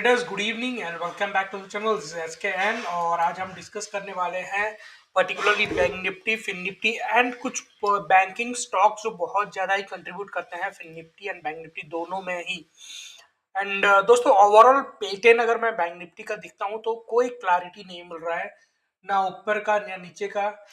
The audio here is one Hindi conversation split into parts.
Traders good evening and welcome back to the channel SKN। और आज हम डिस्कस करने वाले हैं particularly bank Nifty, fin Nifty and कुछ बैंकिंग स्टॉक्स जो बहुत ज़्यादा ही कंट्रीब्यूट करते हैं fin Nifty and bank Nifty दोनों में ही। एंड दोस्तों, ओवरऑल पैटर्न अगर मैं बैंक निफ्टी का दिखता हूँ तो कोई क्लैरिटी नहीं मिल रहा है, ना ऊपर का ना नीचे का।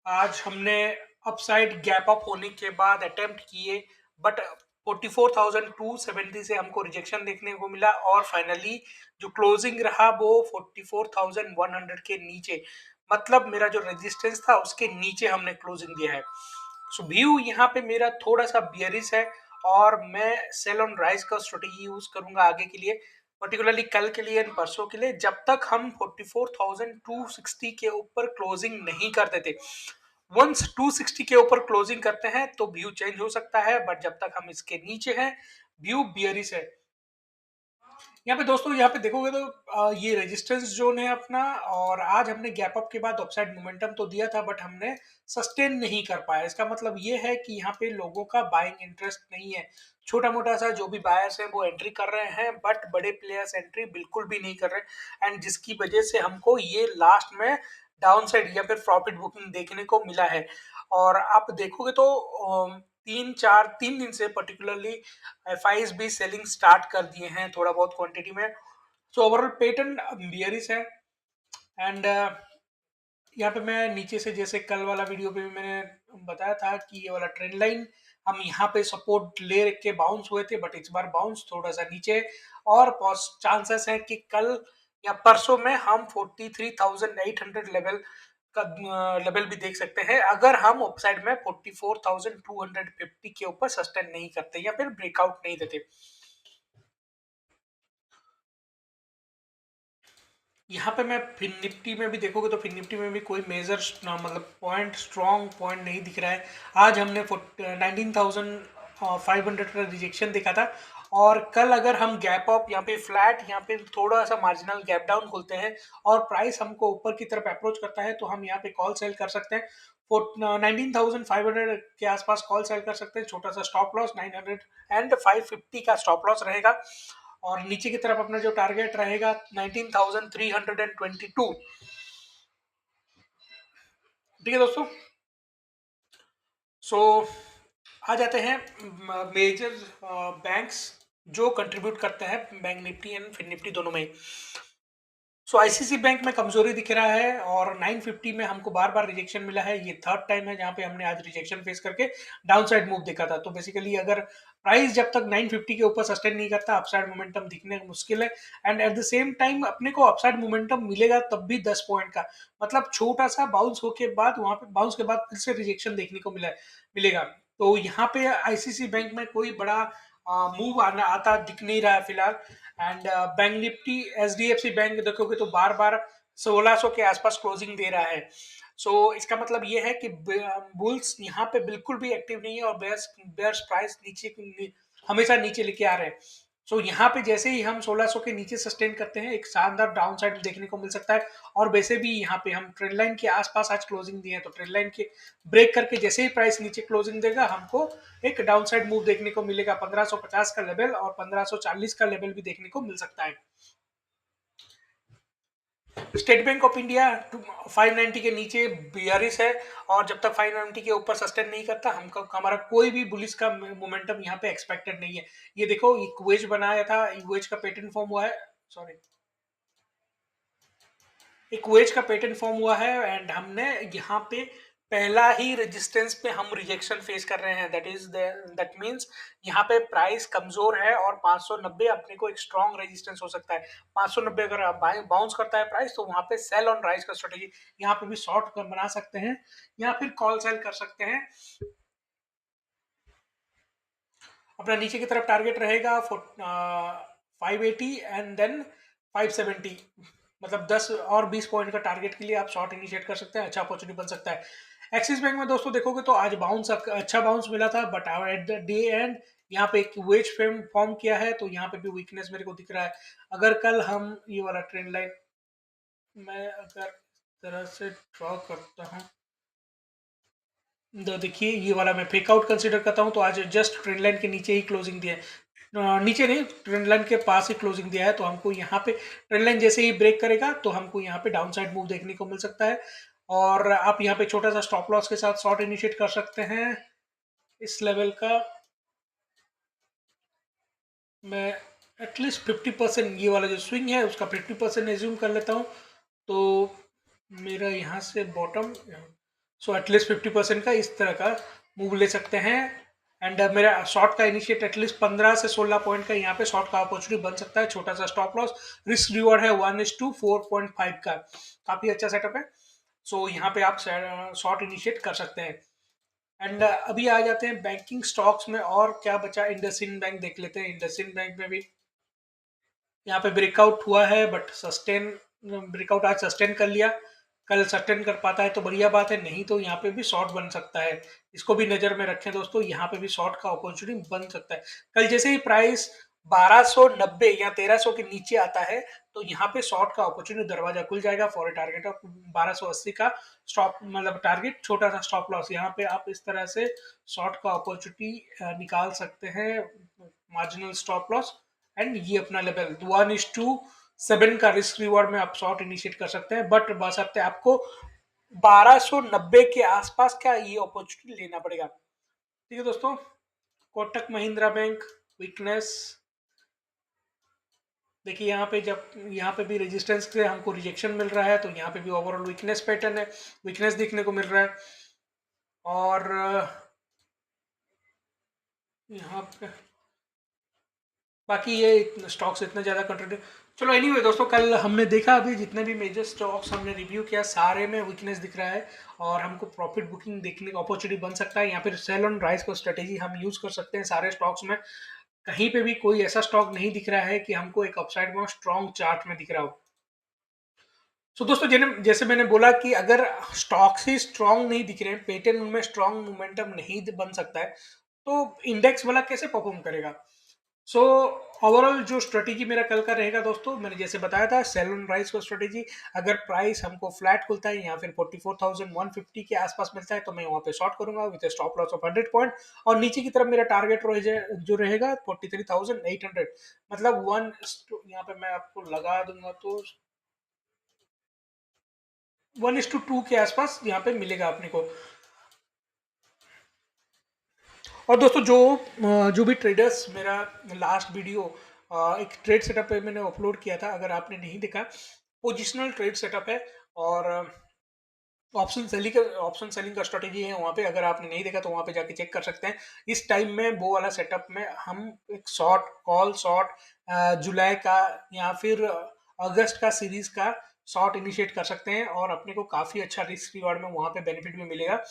आज हमने अपसाइड गैप अप होने के बाद अटेम्प्ट किए, बट 44,270 से हमको रिजेक्शन देखने को मिला और फाइनली जो क्लोजिंग रहा वो 44,100 के नीचे, मतलब मेरा जो रेजिस्टेंस था उसके नीचे हमने क्लोजिंग दिया है। सो व्यू यहाँ पे मेरा थोड़ा सा बियरिश है और मैं सेल ऑन राइज का स्ट्रेटेजी यूज करूंगा आगे के लिए, पर्टिकुलरली कल के लिए एंड परसों के लिए, जब तक हम 44,260 के ऊपर क्लोजिंग नहीं करते थे। वंस 260 के ऊपर क्लोजिंग करते हैं तो व्यू चेंज हो सकता है, बट जब तक हम इसके नीचे हैं व्यू बियरिश है। यहाँ पे दोस्तों, यहाँ पे देखोगे तो ये रेजिस्टेंस जोन है अपना, और आज हमने गैप अप के बाद अपसाइड मोमेंटम तो दिया था बट हमने सस्टेन नहीं कर पाया। इसका मतलब ये है कि यहाँ पे लोगों का बाइंग इंटरेस्ट नहीं है। छोटा मोटा सा जो भी बायर्स है वो एंट्री कर रहे हैं, बट बड़े प्लेयर्स एंट्री बिल्कुल भी नहीं कर रहे, एंड जिसकी वजह से हमको ये लास्ट में डाउन साइड या फिर प्रॉफिट बुकिंग देखने को मिला है। और आप देखोगे तो 3 दिन से पर्टिकुलरली एफआईज भी सेलिंग स्टार्ट कर दिए हैं थोड़ा बहुत क्वांटिटी में। सो ओवरऑल पैटर्न बियरिश है। एंड यहाँ पे मैं नीचे से, जैसे कल वाला वीडियो पे भी मैंने बताया था कि ये वाला ट्रेंड लाइन हम यहाँ पे सपोर्ट ले के बाउंस हुए थे, बट इस बार बाउंस थोड़ा सा नीचे, और चांसेस है कि कल या परसों में हम 43,800 लेवल का लेवल भी देख सकते हैं, अगर हम अपसाइड में 44,250 के ऊपर सस्टेन नहीं करते या फिर ब्रेकआउट नहीं देते। यहाँ पे मैं फिन निफ्टी में भी देखोगे तो फिन निफ्टी में भी कोई मेजर मतलब पॉइंट, स्ट्रॉन्ग पॉइंट नहीं दिख रहा है। आज हमने 19,500 का रिजेक्शन देखा था, और कल अगर हम गैप अप यहाँ पे फ्लैट, यहाँ पे थोड़ा सा मार्जिनल गैप डाउन खोलते हैं और प्राइस हमको ऊपर की तरफ अप्रोच करता है तो हम यहाँ पे कॉल सेल कर सकते हैं। 19,500 के आसपास कॉल सेल कर सकते हैं। छोटा सा स्टॉप लॉस 900 एंड 550 का स्टॉप लॉस रहेगा, और नीचे की तरफ अपना जो टारगेट रहेगा 19,322। ठीक है दोस्तों। सो आ जाते हैं मेजर बैंक्स जो कंट्रीब्यूट करते हैं bank Nifty and fin Nifty दोनों में। सो आईसीसी बैंक में कमजोरी दिख रहा है, और 950 में हमको बार बार रिजेक्शन मिला है। ये थर्ड टाइम है जहां पे हमने आज रिजेक्शन फेस करके डाउन साइड मूव देखा था। तो बेसिकली अगर प्राइस जब तक 950 के ऊपर सस्टेन नहीं करता, अपसाइड मोमेंटम दिखने मुश्किल है। And at the same time अपने को अपसाइड मोमेंटम मिलेगा तब भी 10 पॉइंट का, मतलब छोटा सा बाउंस होके बाद, वहां पे बाउंस के बाद फिर से रिजेक्शन देखने को मिलेगा। तो यहाँ पे आईसीसी बैंक में कोई बड़ा मूव आना आता दिख नहीं रहा है फिलहाल। And bank Nifty, HDFC bank देखोगे तो बार बार 1600 के आसपास क्लोजिंग दे रहा है। सो इसका मतलब ये है कि बुल्स यहाँ पे बिल्कुल भी एक्टिव नहीं है, और बेयर्स बेयर्स प्राइस हमेशा नीचे लेके आ रहे हैं। सो यहाँ पे जैसे ही हम 1600 के नीचे सस्टेन करते हैं, एक शानदार डाउन साइड देखने को मिल सकता है। और वैसे भी यहाँ पे हम ट्रेंड लाइन के आसपास आज क्लोजिंग दिए हैं, तो ट्रेंड लाइन के ब्रेक करके जैसे ही प्राइस नीचे क्लोजिंग देगा, हमको एक डाउन साइड मूव देखने को मिलेगा। 1550 का लेवल और 1540 का लेवल भी देखने को मिल सकता है। स्टेट बैंक ऑफ इंडिया 590 के नीचे बियरिश है, और जब तक 590 के ऊपर सस्टेन नहीं करता, हमको हमारा कोई भी बुलिश का मोमेंटम यहाँ पे एक्सपेक्टेड नहीं है। ये देखो, एक वेज बनाया था, वेज का पैटर्न फॉर्म हुआ है, सॉरी, एक वेज का पैटर्न फॉर्म हुआ है, एंड हमने यहाँ पे पहला ही रेजिस्टेंस पे हम रिजेक्शन फेस कर रहे हैं। दैट मींस यहाँ पे प्राइस कमजोर है, और 590 अपने को एक स्ट्रॉन्ग रेजिस्टेंस हो सकता है। 590 अगर बाउंस करता है प्राइस, तो वहां पे सेल ऑन राइज का स्ट्रेटेजी, यहाँ पे भी शॉर्ट बना सकते हैं या फिर कॉल सेल कर सकते हैं। अपना नीचे की तरफ टारगेट रहेगा 580 एंड देन 570, मतलब 10 और 20 पॉइंट का टारगेट के लिए आप शॉर्ट इनिशिएट कर सकते हैं। अच्छा अपॉर्चुनिटी बन सकता है। एक्सिस बैंक में दोस्तों देखोगे तो आज बाउंस, अच्छा बाउंस मिला था, but at the day and यहाँ पे एक वेज फ्रेम फॉर्म किया है, तो यहाँ पे भी वीकनेस मेरे को दिख रहा है। अगर कल हम ये वाला ट्रेंड लाइन, मैं अगर इस तरह से ड्रॉ करता हूँ तो देखिए, ये वाला मैं फेकआउट कंसीडर करता हूँ, तो आज जस्ट ट्रेंड लाइन के नीचे ही क्लोजिंग दिया है। नीचे नहीं, ट्रेंड लाइन के पास ही क्लोजिंग दिया है, तो हमको यहाँ पे ट्रेंड लाइन जैसे ही ब्रेक करेगा तो हमको यहाँ पे डाउन साइड मूव देखने को मिल सकता है। और आप यहाँ पे छोटा सा स्टॉप लॉस के साथ शॉर्ट इनिशिएट कर सकते हैं इस लेवल का। मैं एटलीस्ट 50% ये वाला जो स्विंग है उसका 50% एज्यूम कर लेता हूँ, तो मेरा यहाँ से बॉटम, सो एटलीस्ट 50% का इस तरह का मूव ले सकते हैं। एंड मेरा शॉर्ट का इनिशिएट एटलीस्ट 15 से 16 पॉइंट का यहाँ पे शॉर्ट का अपॉर्चुनिटी बन सकता है। छोटा सा स्टॉप लॉस, रिस्क रिवॉर्ड है 1:4.5 का, काफी अच्छा सेटअप है। सो यहाँ पे आप शॉर्ट इनिशिएट कर सकते हैं। एंड अभी आ जाते हैं बैंकिंग स्टॉक्स में, और क्या बचा, इंडसइंड बैंक देख लेते हैं। इंडसइंड बैंक में भी यहाँ पे ब्रेकआउट हुआ है, बट सस्टेन, ब्रेकआउट आज सस्टेन कर लिया, कल सस्टेन कर पाता है तो बढ़िया बात है, नहीं तो यहाँ पे भी शॉर्ट बन सकता है। इसको भी नजर में रखें दोस्तों, यहाँ पे भी शॉर्ट का अपॉर्चुनिटी बन सकता है। कल जैसे ही प्राइस 1290 या 1300 के नीचे आता है तो यहाँ पे शॉर्ट का अपॉर्चुनिटी दरवाजा खुल जाएगा फॉर ए टारगेट ऑफ 1280 का स्टॉप, मतलब टारगेट, छोटा सा स्टॉप लॉस। यहाँ पे आप इस तरह से शॉर्ट का अपॉर्चुनिटी निकाल सकते हैं, मार्जिनल स्टॉप लॉस। एंड ये अपना लेवल 1:7 का रिस्क रिवॉर्ड में आप शॉर्ट इनिशिएट कर सकते हैं, बट बशर्ते आपको 1290 के आसपास का ये अपॉर्चुनिटी लेना पड़ेगा। ठीक है दोस्तों, कोटक महिंद्रा बैंक वीकनेस देखिए, यहाँ पे जब यहाँ पे भी रेजिस्टेंस से हमको रिजेक्शन मिल रहा है, तो यहाँ पे भी ओवरऑल वीकनेस पैटर्न है, वीकनेस देखने को मिल रहा है। और यहाँ पे बाकी ये स्टॉक्स इतना ज़्यादा कंट्रीब्यूट, चलो एनीवे दोस्तों, कल हमने देखा अभी जितने भी मेजर स्टॉक्स हमने रिव्यू किया सारे में वीकनेस दिख रहा है, और हमको प्रॉफिट बुकिंग देखने का अपॉर्चुनिटी बन सकता है। यहाँ पे सेल ऑन राइज को स्ट्रेटेजी हम यूज कर सकते हैं सारे स्टॉक्स में। कहीं पे भी कोई ऐसा स्टॉक नहीं दिख रहा है कि हमको एक अपसाइड में स्ट्रॉन्ग चार्ट में दिख रहा हो। सो दोस्तों, जैसे मैंने बोला कि अगर स्टॉक्स ही स्ट्रॉन्ग नहीं दिख रहे हैं, पैटर्न उनमें स्ट्रॉन्ग मोमेंटम नहीं बन सकता है, तो इंडेक्स वाला कैसे परफॉर्म करेगा। सो ओवरऑल जो स्ट्रेटेजी मेरा कल का रहेगा दोस्तों, मैंने जैसे बताया था, सेल ऑन राइज का स्ट्रेटेजी। अगर प्राइस हमको फ्लैट खुलता है या फिर 44,150 के आसपास मिलता है तो मैं वहां पे शॉर्ट करूंगा with stop loss of 100 point. और नीचे की तरफ मेरा टारगेट जो रहेगा 43,800, मतलब वन, यहाँ पे मैं आपको लगा दूंगा तो 1:2 के आसपास यहाँ पे मिलेगा अपने को। और दोस्तों, जो भी ट्रेडर्स, मेरा लास्ट वीडियो एक ट्रेड सेटअप पे मैंने अपलोड किया था, अगर आपने नहीं देखा, पोजिशनल ट्रेड सेटअप है, और ऑप्शन सेलिंग का स्ट्रेटेजी है वहाँ पे। अगर आपने नहीं देखा तो वहाँ पे जाके चेक कर सकते हैं। इस टाइम में वो वाला सेटअप में हम एक शॉर्ट कॉल, शॉर्ट जुलाई का या फिर अगस्त का सीरीज का शॉर्ट इनिशिएट कर सकते हैं, और अपने को काफी अच्छा रिस्क रिवार्ड में वहाँ पे बेनिफिट भी मिलेगा।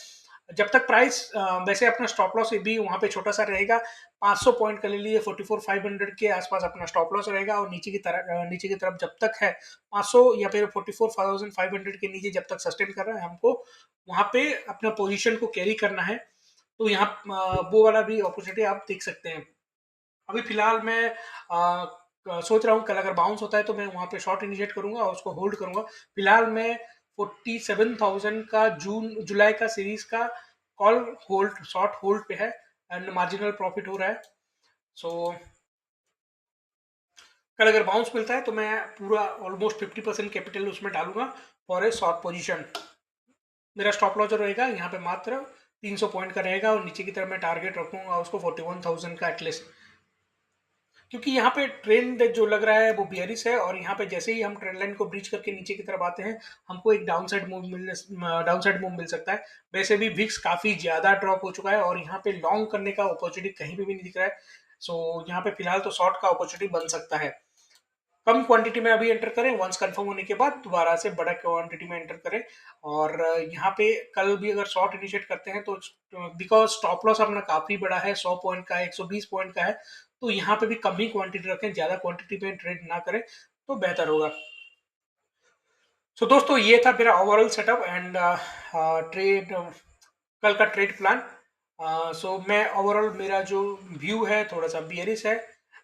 जब तक प्राइस, वैसे अपना स्टॉप लॉस भी वहाँ पे छोटा सा रहेगा, 500 पॉइंट का ले लीजिए, 44,500 के आसपास अपना स्टॉप लॉस रहेगा। और नीचे की तरफ जब तक है 500 या फिर 44,500 के नीचे जब तक सस्टेन कर रहा है, हमको वहाँ पे अपना पोजीशन को कैरी करना है। तो यहाँ वो वाला भी अपॉर्चुनिटी आप देख सकते हैं। अभी फिलहाल मैं सोच रहा हूँ कल अगर बाउंस होता है तो मैं वहाँ पे शॉर्ट इनिशिएट करूंगा और उसको होल्ड करूंगा। फिलहाल मैं 47,000 का जुलाई का सीरीज का कॉल होल्ड, शॉर्ट होल्ड पे है, एंड मार्जिनल प्रॉफिट हो रहा है। सो कल अगर बाउंस मिलता है तो मैं पूरा ऑलमोस्ट 50% कैपिटल उसमें डालूंगा फॉर ए शॉर्ट पोजीशन। मेरा स्टॉप लॉस जो रहेगा यहाँ पे मात्र 300 पॉइंट का रहेगा, और नीचे की तरफ मैं टारगेट रखूंगा उसको 41,000 का एटलीस्ट, क्योंकि यहाँ पे ट्रेंड जो लग रहा है वो बियरिश है। और यहाँ पे जैसे ही हम ट्रेंड लाइन को ब्रीच करके नीचे की तरफ आते हैं, हमको एक डाउन साइड मूव मिल सकता है। वैसे भी विक्स काफी ज्यादा ड्रॉप हो चुका है, और यहाँ पे लॉन्ग करने का अपॉर्चुनिटी कहीं पे भी नहीं दिख रहा है। सो यहाँ पे फिलहाल तो शॉर्ट का अपॉर्चुनिटी बन सकता है। कम क्वांटिटी में अभी एंटर करें, वंस कंफर्म होने के बाद दोबारा से बड़ा क्वांटिटी में एंटर करें। और यहाँ पे कल भी अगर शॉर्ट इनिशिएट करते हैं तो बिकॉज स्टॉप लॉस अपना काफी बड़ा है, 100 पॉइंट का है, 120 पॉइंट का है, तो यहाँ पे भी कम ही क्वांटिटी रखें, ज्यादा क्वांटिटी में ट्रेड ना करें तो बेहतर होगा। सो दोस्तों, ये था मेरा ओवरऑल सेटअप एंड ट्रेड, कल का ट्रेड प्लान। सो मैं ओवरऑल, मेरा जो व्यू है थोड़ा सा बियरिश है,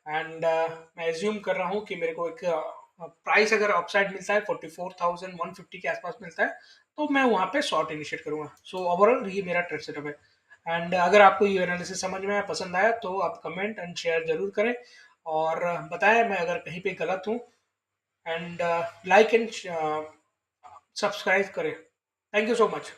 एंड मैं एज्यूम कर रहा हूँ कि मेरे को एक प्राइस अगर अपसाइड मिलता है 44,150 के आसपास मिलता है तो मैं वहाँ पे शॉर्ट इनिशिएट करूंगा। सो ओवरऑल ये मेरा ट्रेड सेटअप है। एंड अगर आपको ये एनालिसिस समझ में आया, पसंद आया, तो आप कमेंट एंड शेयर ज़रूर करें और बताएं मैं अगर कहीं पे गलत हूँ, एंड लाइक एंड सब्सक्राइब करें। Thank you so much.